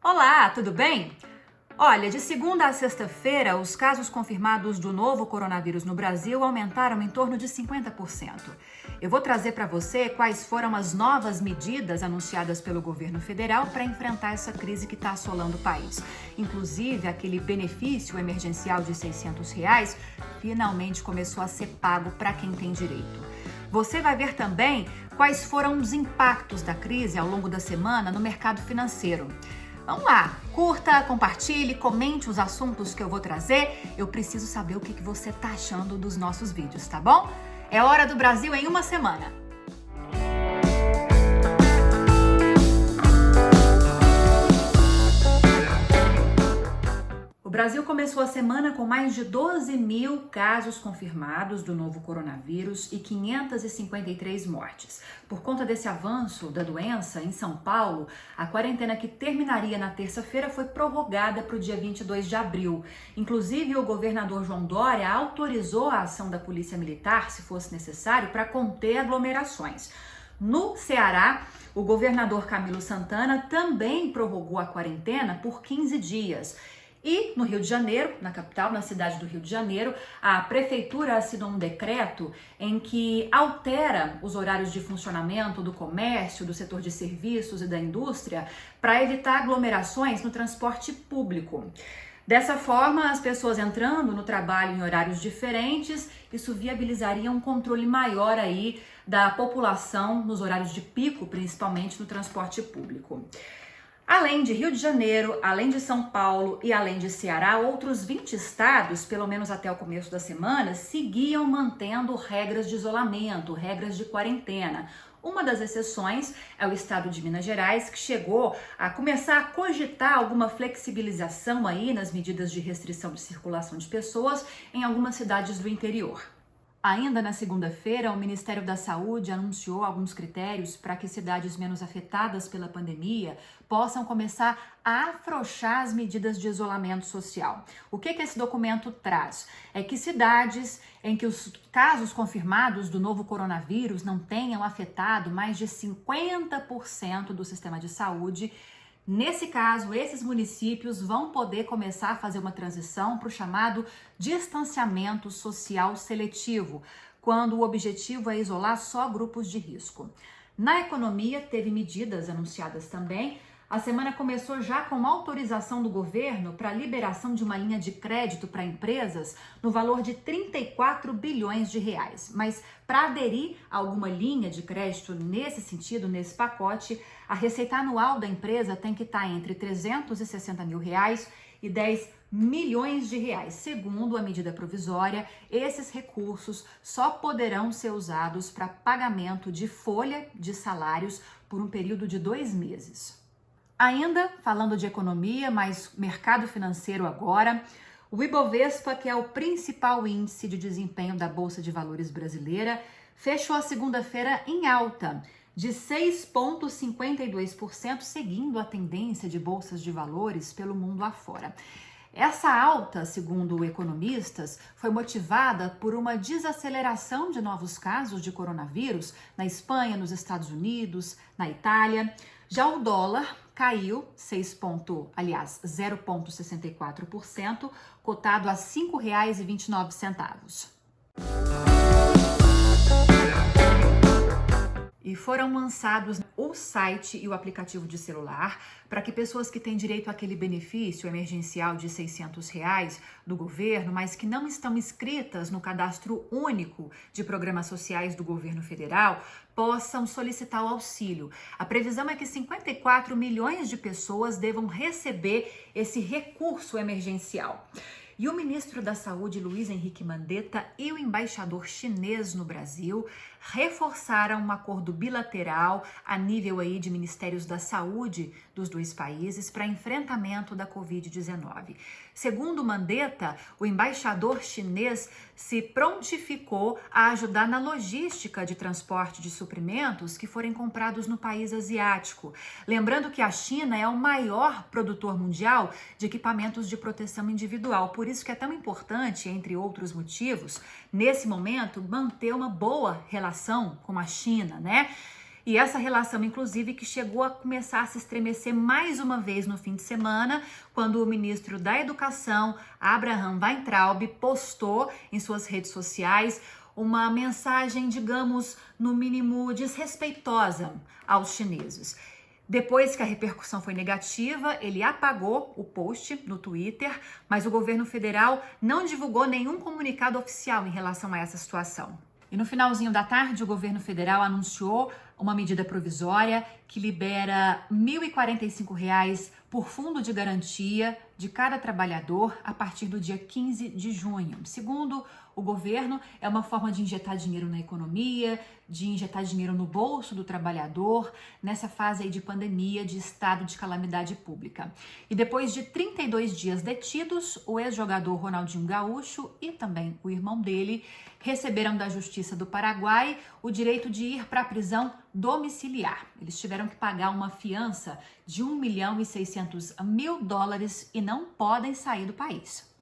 Olá, tudo bem? Olha, de segunda a sexta-feira, os casos confirmados do novo coronavírus no Brasil aumentaram em torno de 50%. Eu vou trazer para você quais foram as novas medidas anunciadas pelo governo federal para enfrentar essa crise que está assolando o país. Inclusive, aquele benefício emergencial de R$ 600 finalmente começou a ser pago para quem tem direito. Você vai ver também quais foram os impactos da crise ao longo da semana no mercado financeiro. Vamos lá, curta, compartilhe, comente os assuntos que eu vou trazer. Eu preciso saber o que você está achando dos nossos vídeos, tá bom? É hora do Brasil em uma semana. O Brasil começou a semana com mais de 12 mil casos confirmados do novo coronavírus e 553 mortes. Por conta desse avanço da doença, em São Paulo, a quarentena que terminaria na terça-feira foi prorrogada para o dia 22 de abril. Inclusive, o governador João Dória autorizou a ação da Polícia Militar, se fosse necessário, para conter aglomerações. No Ceará, o governador Camilo Santana também prorrogou a quarentena por 15 dias. E no Rio de Janeiro, na capital, na cidade do Rio de Janeiro, a prefeitura assinou um decreto em que altera os horários de funcionamento do comércio, do setor de serviços e da indústria para evitar aglomerações no transporte público. Dessa forma, as pessoas entrando no trabalho em horários diferentes, isso viabilizaria um controle maior aí da população nos horários de pico, principalmente no transporte público. Além de Rio de Janeiro, além de São Paulo e além de Ceará, outros 20 estados, pelo menos até o começo da semana, seguiam mantendo regras de isolamento, regras de quarentena. Uma das exceções é o estado de Minas Gerais, que chegou a começar a cogitar alguma flexibilização aí nas medidas de restrição de circulação de pessoas em algumas cidades do interior. Ainda na segunda-feira, o Ministério da Saúde anunciou alguns critérios para que cidades menos afetadas pela pandemia possam começar a afrouxar as medidas de isolamento social. O que esse documento traz? É que cidades em que os casos confirmados do novo coronavírus não tenham afetado mais de 50% do sistema de saúde, nesse caso, esses municípios vão poder começar a fazer uma transição para o chamado distanciamento social seletivo, quando o objetivo é isolar só grupos de risco. Na economia, teve medidas anunciadas também. A semana começou já com autorização do governo para a liberação de uma linha de crédito para empresas no valor de 34 bilhões de reais. Mas para aderir a alguma linha de crédito nesse sentido, nesse pacote, a receita anual da empresa tem que estar entre 360 mil reais e 10 milhões de reais. Segundo a medida provisória, esses recursos só poderão ser usados para pagamento de folha de salários por um período de 2 meses. Ainda falando de economia, mas mercado financeiro agora, o Ibovespa, que é o principal índice de desempenho da Bolsa de Valores brasileira, fechou a segunda-feira em alta de 6,52%, seguindo a tendência de bolsas de valores pelo mundo afora. Essa alta, segundo economistas, foi motivada por uma desaceleração de novos casos de coronavírus na Espanha, nos Estados Unidos, na Itália. Já o dólar caiu 0,64%, cotado a R$ 5,29. E foram lançados o site e o aplicativo de celular para que pessoas que têm direito àquele benefício emergencial de R$ 600 do governo, mas que não estão inscritas no cadastro único de programas sociais do governo federal, possam solicitar o auxílio. A previsão é que 54 milhões de pessoas devam receber esse recurso emergencial. E o ministro da Saúde, Luiz Henrique Mandetta, e o embaixador chinês no Brasil reforçaram um acordo bilateral a nível aí de ministérios da saúde dos dois países para enfrentamento da Covid-19. Segundo Mandetta, o embaixador chinês se prontificou a ajudar na logística de transporte de suprimentos que forem comprados no país asiático. Lembrando que a China é o maior produtor mundial de equipamentos de proteção individual. Por isso que é tão importante, entre outros motivos, nesse momento, manter uma boa relação com a China, né? E essa relação, inclusive, que chegou a começar a se estremecer mais uma vez no fim de semana, quando o ministro da Educação, Abraham Weintraub, postou em suas redes sociais uma mensagem, digamos, no mínimo desrespeitosa aos chineses. Depois que a repercussão foi negativa, ele apagou o post no Twitter, mas o governo federal não divulgou nenhum comunicado oficial em relação a essa situação. E no finalzinho da tarde, o governo federal anunciou uma medida provisória que libera R$ 1.045 por fundo de garantia de cada trabalhador a partir do dia 15 de junho. Segundo o governo, é uma forma de injetar dinheiro na economia, de injetar dinheiro no bolso do trabalhador, nessa fase aí de pandemia, de estado de calamidade pública. E depois de 32 dias detidos, o ex-jogador Ronaldinho Gaúcho e também o irmão dele receberam da Justiça do Paraguai o direito de ir para a prisão domiciliar. Eles tiveram que pagar uma fiança de US$ 1.600.000 e não podem sair do país.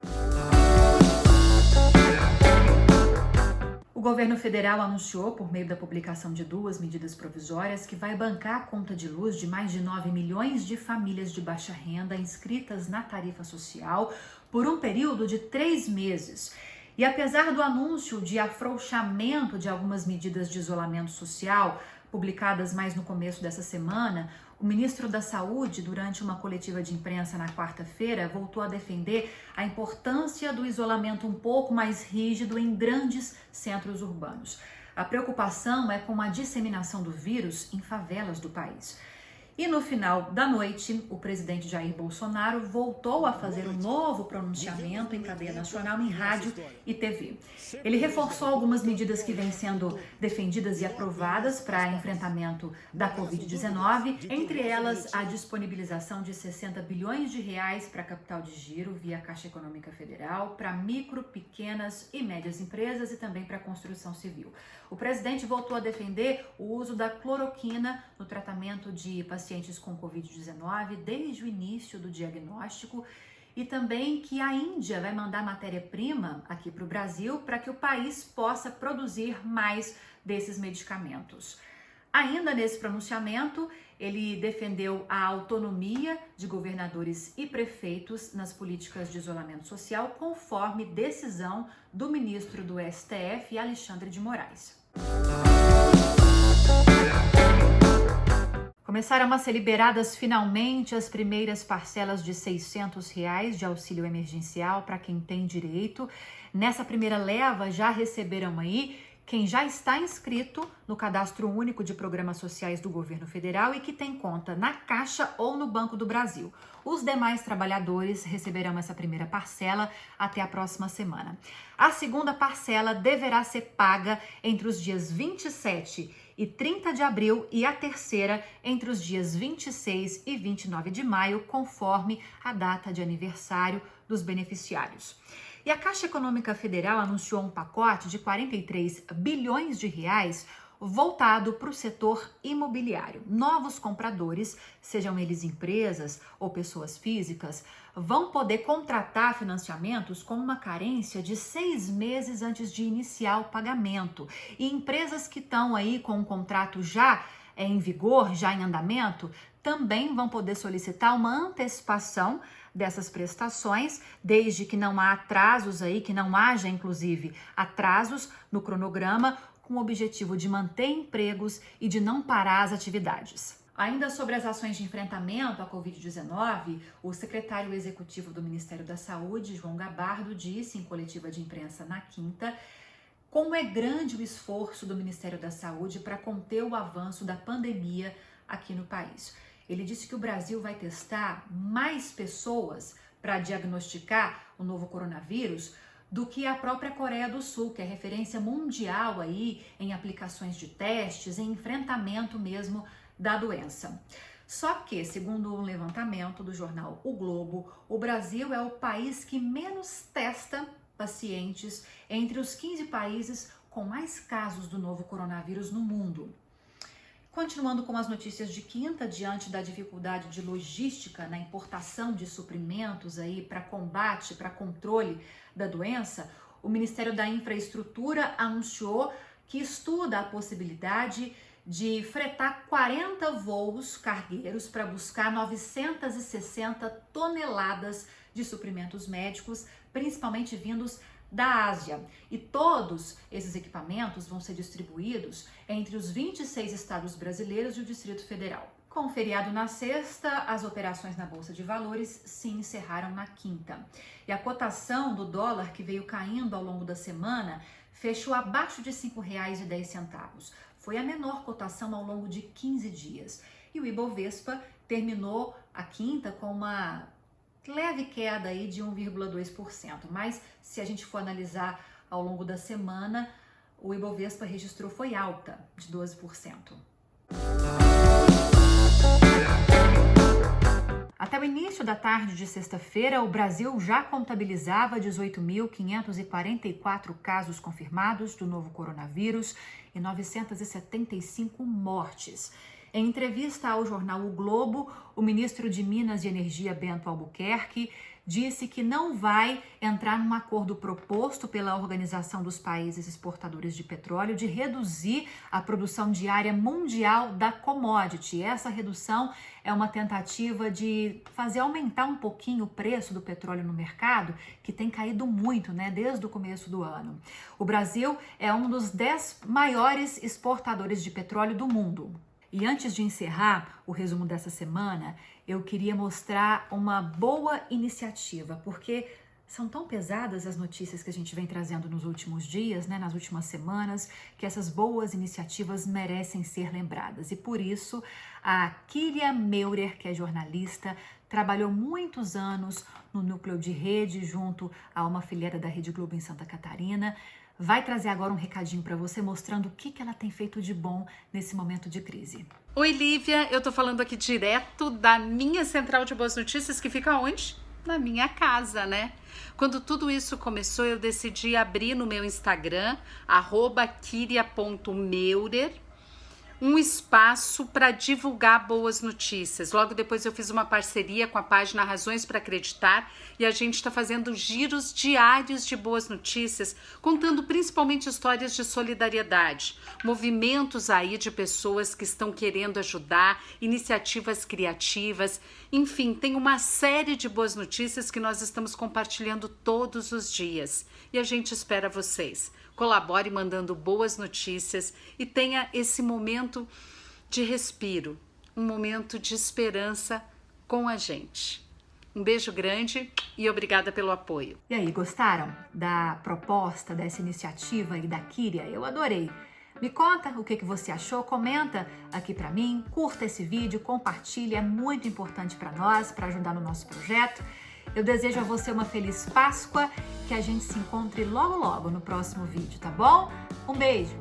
O governo federal anunciou, por meio da publicação de 2 medidas provisórias, que vai bancar a conta de luz de mais de 9 milhões de famílias de baixa renda inscritas na tarifa social por um período de 3 meses. E apesar do anúncio de afrouxamento de algumas medidas de isolamento social, publicadas mais no começo dessa semana, o ministro da Saúde, durante uma coletiva de imprensa na quarta-feira, voltou a defender a importância do isolamento um pouco mais rígido em grandes centros urbanos. A preocupação é com a disseminação do vírus em favelas do país. E no final da noite, o presidente Jair Bolsonaro voltou a fazer um novo pronunciamento em cadeia nacional, em rádio e TV. Ele reforçou algumas medidas que vêm sendo defendidas e aprovadas para enfrentamento da Covid-19, entre elas a disponibilização de 60 bilhões de reais para capital de giro via Caixa Econômica Federal, para micro, pequenas e médias empresas e também para a construção civil. O presidente voltou a defender o uso da cloroquina no tratamento de pacientes com Covid-19 desde o início do diagnóstico e também que a Índia vai mandar matéria-prima aqui para o Brasil para que o país possa produzir mais desses medicamentos. Ainda nesse pronunciamento, ele defendeu a autonomia de governadores e prefeitos nas políticas de isolamento social, conforme decisão do ministro do STF, Alexandre de Moraes. Começaram a ser liberadas finalmente as primeiras parcelas de R$ 600 de auxílio emergencial para quem tem direito. Nessa primeira leva já receberam aí quem já está inscrito no Cadastro Único de Programas Sociais do Governo Federal e que tem conta na Caixa ou no Banco do Brasil. Os demais trabalhadores receberão essa primeira parcela até a próxima semana. A segunda parcela deverá ser paga entre os dias 27 e 30 de abril e a terceira entre os dias 26 e 29 de maio, conforme a data de aniversário dos beneficiários. E a Caixa Econômica Federal anunciou um pacote de 43 bilhões de reais voltado para o setor imobiliário. Novos compradores, sejam eles empresas ou pessoas físicas, vão poder contratar financiamentos com uma carência de 6 meses antes de iniciar o pagamento. E empresas que estão aí com um contrato já em vigor, já em andamento, também vão poder solicitar uma antecipação dessas prestações, desde que não há atrasos aí, que não haja inclusive atrasos no cronograma, com o objetivo de manter empregos e de não parar as atividades. Ainda sobre as ações de enfrentamento à Covid-19, o secretário executivo do Ministério da Saúde, João Gabardo, disse em coletiva de imprensa na quinta como é grande o esforço do Ministério da Saúde para conter o avanço da pandemia aqui no país. Ele disse que o Brasil vai testar mais pessoas para diagnosticar o novo coronavírus do que a própria Coreia do Sul, que é referência mundial aí em aplicações de testes, em enfrentamento mesmo da doença. Só que, segundo um levantamento do jornal O Globo, o Brasil é o país que menos testa pacientes entre os 15 países com mais casos do novo coronavírus no mundo. Continuando com as notícias de quinta, diante da dificuldade de logística na importação de suprimentos aí para combate, para controle da doença, o Ministério da Infraestrutura anunciou que estuda a possibilidade de fretar 40 voos cargueiros para buscar 960 toneladas de suprimentos médicos, principalmente vindos da Ásia. E todos esses equipamentos vão ser distribuídos entre os 26 estados brasileiros e o Distrito Federal. Com o feriado na sexta, as operações na Bolsa de Valores se encerraram na quinta. E a cotação do dólar, que veio caindo ao longo da semana, fechou abaixo de R$ 5,10. Foi a menor cotação ao longo de 15 dias. E o Ibovespa terminou a quinta com uma leve queda aí de 1,2%. Mas se a gente for analisar ao longo da semana, o Ibovespa registrou foi alta de 12%. Até o início da tarde de sexta-feira, o Brasil já contabilizava 18.544 casos confirmados do novo coronavírus e 975 mortes. Em entrevista ao jornal O Globo, o ministro de Minas e Energia, Bento Albuquerque, disse que não vai entrar num acordo proposto pela Organização dos Países Exportadores de Petróleo de reduzir a produção diária mundial da commodity. Essa redução é uma tentativa de fazer aumentar um pouquinho o preço do petróleo no mercado, que tem caído muito, desde o começo do ano. O Brasil é um dos 10 maiores exportadores de petróleo do mundo. E antes de encerrar o resumo dessa semana, eu queria mostrar uma boa iniciativa, porque são tão pesadas as notícias que a gente vem trazendo nos últimos dias, nas últimas semanas, que essas boas iniciativas merecem ser lembradas. E por isso, a Kíria Meurer, que é jornalista, trabalhou muitos anos no núcleo de rede, junto a uma filiada da Rede Globo em Santa Catarina, vai trazer agora um recadinho para você mostrando o que ela tem feito de bom nesse momento de crise. Oi, Lívia, eu tô falando aqui direto da minha central de boas notícias, que fica onde? Na minha casa, Quando tudo isso começou, eu decidi abrir no meu Instagram, @kiria.meurer, um espaço para divulgar boas notícias. Logo depois eu fiz uma parceria com a página Razões para Acreditar e a gente está fazendo giros diários de boas notícias, contando principalmente histórias de solidariedade, movimentos aí de pessoas que estão querendo ajudar, iniciativas criativas, enfim, tem uma série de boas notícias que nós estamos compartilhando todos os dias e a gente espera vocês. Colabore mandando boas notícias e tenha esse momento de respiro, um momento de esperança com a gente. Um beijo grande e obrigada pelo apoio. E aí, gostaram da proposta, dessa iniciativa e da Kíria? Eu adorei. Me conta o que você achou, comenta aqui pra mim, curta esse vídeo, compartilhe, é muito importante para nós, para ajudar no nosso projeto. Eu desejo a você uma feliz Páscoa, que a gente se encontre logo no próximo vídeo, tá bom? Um beijo!